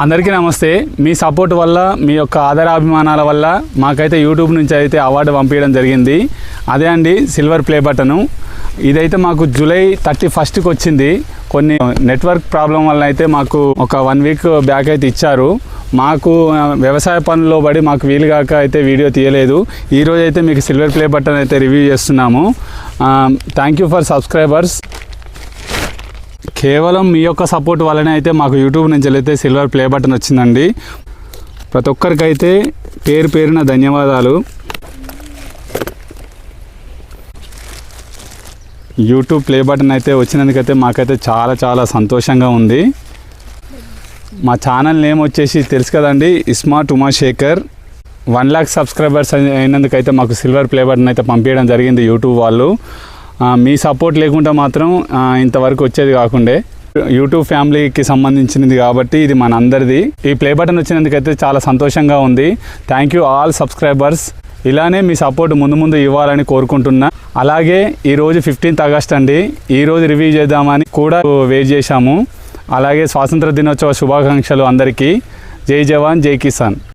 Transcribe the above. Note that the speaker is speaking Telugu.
అందరికీ నమస్తే. మీ సపోర్ట్ వల్ల, మీ యొక్క ఆదరాభిమానాల వల్ల మాకైతే యూట్యూబ్ నుంచి అయితే అవార్డు పంపించడం జరిగింది. అదే అండి సిల్వర్ ప్లే బటను. ఇదైతే మాకు జూలై 31కి వచ్చింది. కొన్ని నెట్వర్క్ ప్రాబ్లం వల్ల అయితే మాకు ఒక 1 వీక్ బ్యాక్ అయితే ఇచ్చారు. మాకు వ్యవసాయ పనుల్లో పడి మాకు వీలుగాక అయితే వీడియో తీయలేదు. ఈరోజు అయితే మీకు సిల్వర్ ప్లే బటన్ అయితే రివ్యూ చేస్తున్నాము. Thank you for subscribers. కేవలం మీ యొక్క సపోర్ట్ వల్లనే అయితే మాకు యూట్యూబ్ నుంచి అయితే సిల్వర్ ప్లే బటన్ వచ్చిందండి. ప్రతి ఒక్కరికైతే పేరు పేరున ధన్యవాదాలు. యూట్యూబ్ ప్లే బటన్ అయితే వచ్చినందుకైతే మాకైతే చాలా చాలా సంతోషంగా ఉంది. మా ఛానల్ నేమ్ వచ్చేసి తెలుసు కదండి, ఇస్మార్ట్ ఉమాశేఖర్. 1 lakh సబ్స్క్రైబర్స్ అయినందుకైతే మాకు సిల్వర్ ప్లే బటన్ అయితే పంపించడం జరిగింది యూట్యూబ్ వాళ్ళు. మీ సపోర్ట్ లేకుండా మాత్రం ఇంతవరకు వచ్చేది కాకుండే. యూట్యూబ్ ఫ్యామిలీకి సంబంధించినది కాబట్టి ఇది మన అందరిది. ఈ ప్లే బటన్ వచ్చినందుకైతే చాలా సంతోషంగా ఉంది. Thank you all subscribers. ఇలానే మీ సపోర్ట్ ముందు ఇవ్వాలని కోరుకుంటున్నా. అలాగే ఈరోజు 15th ఆగస్ట్ అండి. ఈరోజు రివ్యూ చేద్దామని కూడా వెయిట్ చేశాము. అలాగే స్వాతంత్ర దినోత్సవ శుభాకాంక్షలు అందరికీ. జై జవాన్ జై కిసాన్.